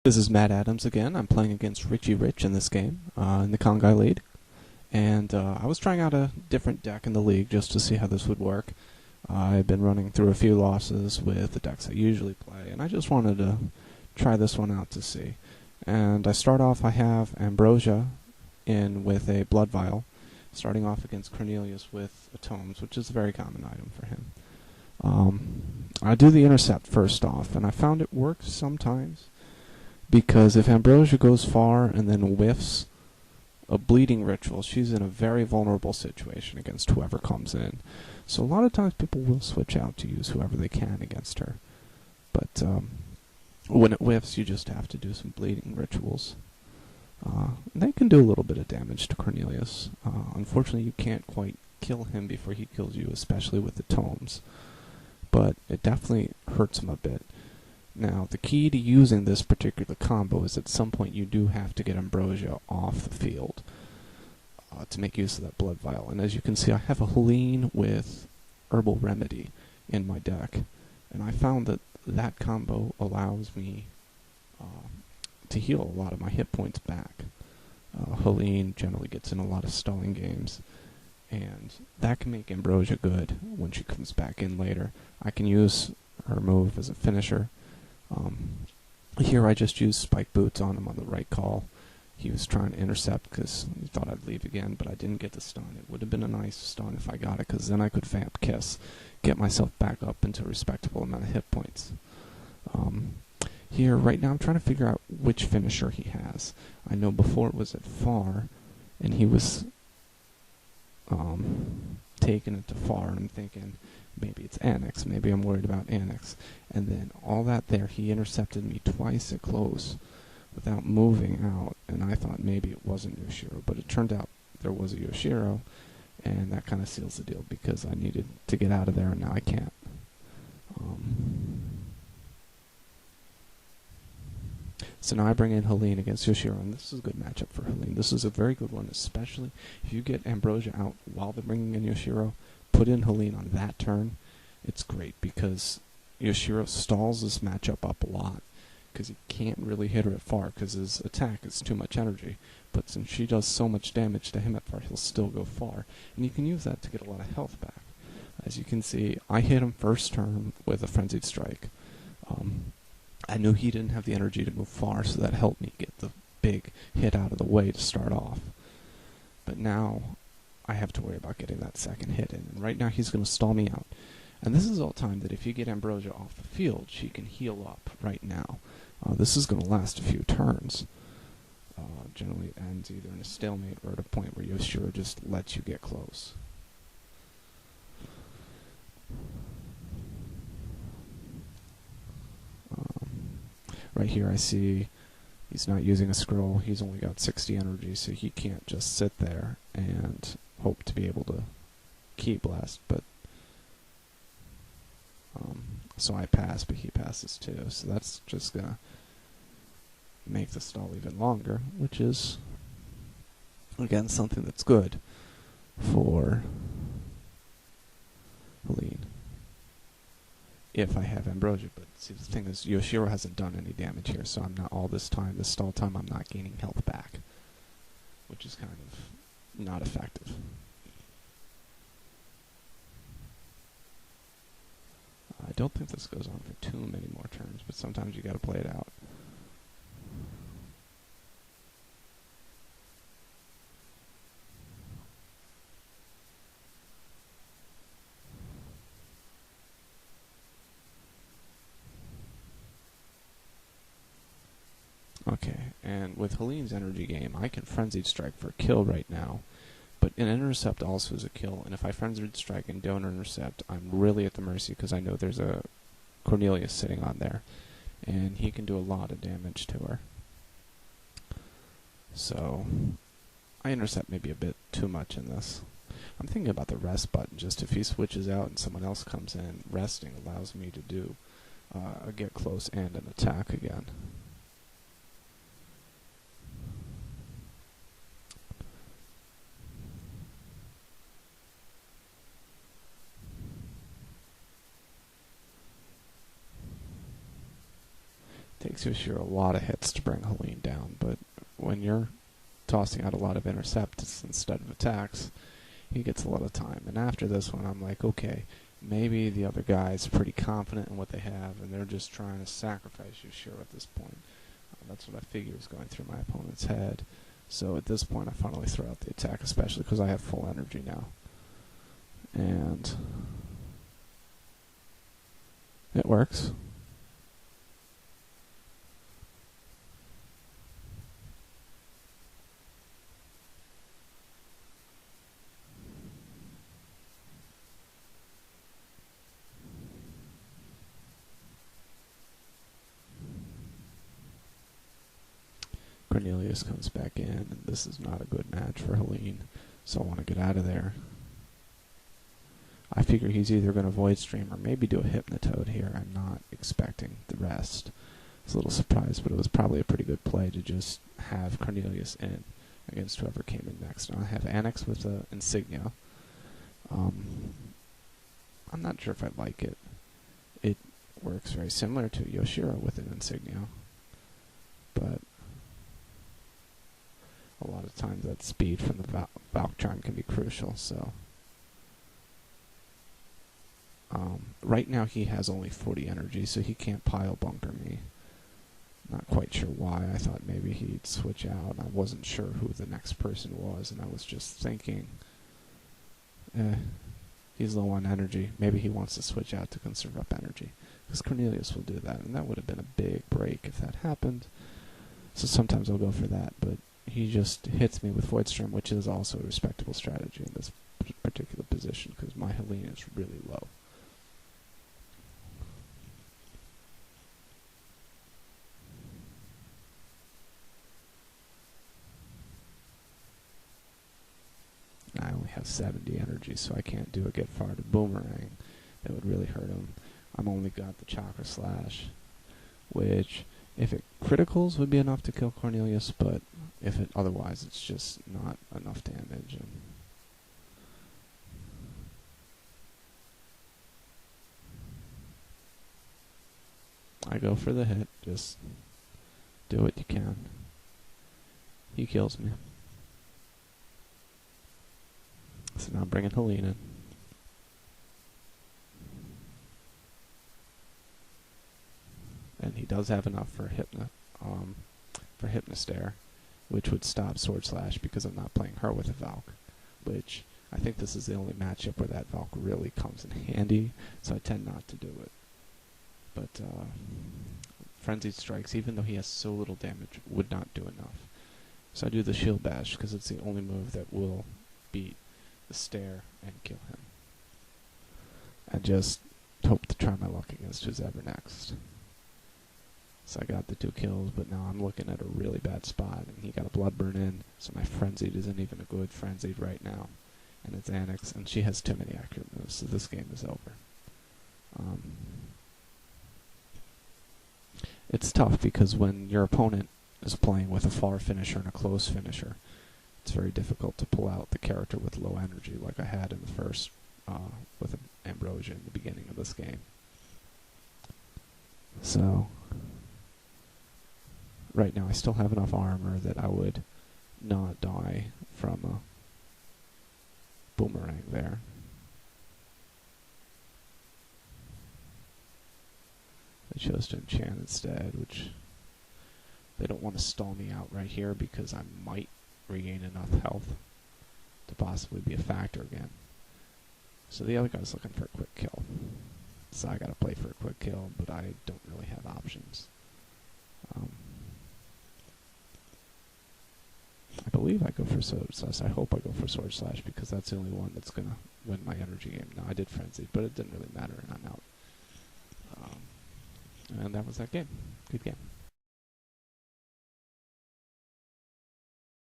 This is MaddAddams again. I'm playing against RichieRich in this game, in the Kongai lead. And I was trying out a different deck in the league just to see how this would work. I've been running through a few losses with the decks I usually play, and I just wanted to try this one out to see. And I start off, I have Ambrosia in with a Blood Vial, starting off against Cornelius with a Tomes, which is a very common item for him. I do the Intercept first off, and I found it works sometimes, because if Ambrosia goes far and then whiffs a bleeding ritual, she's in a very vulnerable situation against whoever comes in. So a lot of times people will switch out to use whoever they can against her. But when it whiffs, you just have to do some bleeding rituals. They can do a little bit of damage to Cornelius. Unfortunately, you can't quite kill him before he kills you, especially with the Tomes. But it definitely hurts him a bit. Now, the key to using this particular combo is at some point you do have to get Ambrosia off the field to make use of that Blood Vial. And as you can see, I have a Helene with Herbal Remedy in my deck. And I found that that combo allows me to heal a lot of my hit points back. Helene generally gets in a lot of stalling games, and that can make Ambrosia good when she comes back in later. I can use her move as a finisher. Here I just used Spike Boots on him on the right call. He was trying to intercept because he thought I'd leave again, but I didn't get the stun. It would have been a nice stun if I got it, because then I could Vamp Kiss, get myself back up into a respectable amount of hit points. Here, right now, I'm trying to figure out which finisher he has. I know before it was at far, and he was taking it to far, and I'm thinking, maybe it's Annex, maybe I'm worried about Annex. And then all that there, he intercepted me twice at close without moving out, and I thought maybe it wasn't Yoshiro, but it turned out there was a Yoshiro, and that kind of seals the deal, because I needed to get out of there, and now I can't. So now I bring in Helene against Yoshiro, and this is a good matchup for Helene. This is a very good one, especially if you get Ambrosia out while they're bringing in Yoshiro. Put in Helene on that turn. It's great, because Yoshiro stalls this matchup up a lot, because he can't really hit her at far, because his attack is too much energy. But since she does so much damage to him at far, he'll still go far. And you can use that to get a lot of health back. As you can see, I hit him first turn with a Frenzied Strike. I knew he didn't have the energy to move far, so that helped me get the big hit out of the way to start off. But now I have to worry about getting that second hit in. And right now he's going to stall me out. And this is all time that if you get Ambrosia off the field, she can heal up right now. This is going to last a few turns. Generally it ends either in a stalemate or at a point where Yoshiro just lets you get close. Right here I see he's not using a scroll. He's only got 60 energy, so he can't just sit there and hope to be able to Ki Blast. But so I pass, but he passes too. So that's just gonna make the stall even longer, which is again something that's good for Helene if I have Ambrosia. But see, the thing is, Yoshiro hasn't done any damage here, so I'm not all this stall time, I'm not gaining health back, which is kind of not effective. I don't think this goes on for too many more turns, but sometimes you gotta play it out. Okay, and with Helene's energy game, I can Frenzied Strike for a kill right now, but an Intercept also is a kill, and if I Frenzied Strike and don't intercept, I'm really at the mercy, because I know there's a Cornelius sitting on there, and he can do a lot of damage to her. So I intercept maybe a bit too much in this. I'm thinking about the rest button, just if he switches out and someone else comes in, resting allows me to do a get close and an attack again. takes Yoshiro a lot of hits to bring Helene down, but when you're tossing out a lot of intercepts instead of attacks, he gets a lot of time. And after this one, I'm like, okay, maybe the other guy's pretty confident in what they have, and they're just trying to sacrifice Yoshiro at this point. That's what I figure is going through my opponent's head. So at this point, I finally throw out the attack, especially because I have full energy now. And it works. Cornelius comes back in, and this is not a good match for Helene, so I want to get out of there. I figure he's either going to Void Stream or maybe do a Hypnotoad here. I'm not expecting the rest. I was a little surprised, but it was probably a pretty good play to just have Cornelius in against whoever came in next. Now I have Annex with Insignia. I'm not sure if I like it. It works very similar to Yoshiro with an Insignia, but a lot of times that speed from the Valk Charm can be crucial, so... right now he has only 40 energy, so he can't pile bunker me. Not quite sure why. I thought maybe he'd switch out. I wasn't sure who the next person was, and I was just thinking, he's low on energy. Maybe he wants to switch out to conserve up energy. Because Cornelius will do that, and that would have been a big break if that happened. So sometimes I'll go for that, but he just hits me with Void Storm, which is also a respectable strategy in this particular position, because my Helene is really low. I only have 70 energy, so I can't do a Get Far to Boomerang. That would really hurt him. I'm only got the Chakra Slash, which, if it criticals, would be enough to kill Cornelius, but if it otherwise, it's just not enough damage. And I go for the hit. Just do what you can. He kills me. So now I'm bringing Helene in. And he does have enough for Hypnostare, which would stop Sword Slash because I'm not playing her with a Valk, which I think this is the only matchup where that Valk really comes in handy, so I tend not to do it. But Frenzied Strikes, even though he has so little damage, would not do enough. So I do the Shield Bash because it's the only move that will beat the Stare and kill him. I just hope to try my luck against who's ever next. So I got the 2 kills, but now I'm looking at a really bad spot, and he got a Bloodburn in, so my Frenzied isn't even a good Frenzied right now. And it's Annex, and she has too many accurate moves, so this game is over. It's tough because when your opponent is playing with a far finisher and a close finisher, it's very difficult to pull out the character with low energy like I had in the first, with Ambrosia in the beginning of this game. So, right now I still have enough armor that I would not die from a Boomerang there. I chose to enchant instead, which they don't want to stall me out right here because I might regain enough health to possibly be a factor again. So the other guy's looking for a quick kill. So I gotta play for a quick kill, but I don't really have options. I believe I go for Sword Slash. I hope I go for Sword Slash because that's the only one that's gonna win my energy game. No, I did Frenzy, but it didn't really matter, and I'm out. And that was that game. Good game.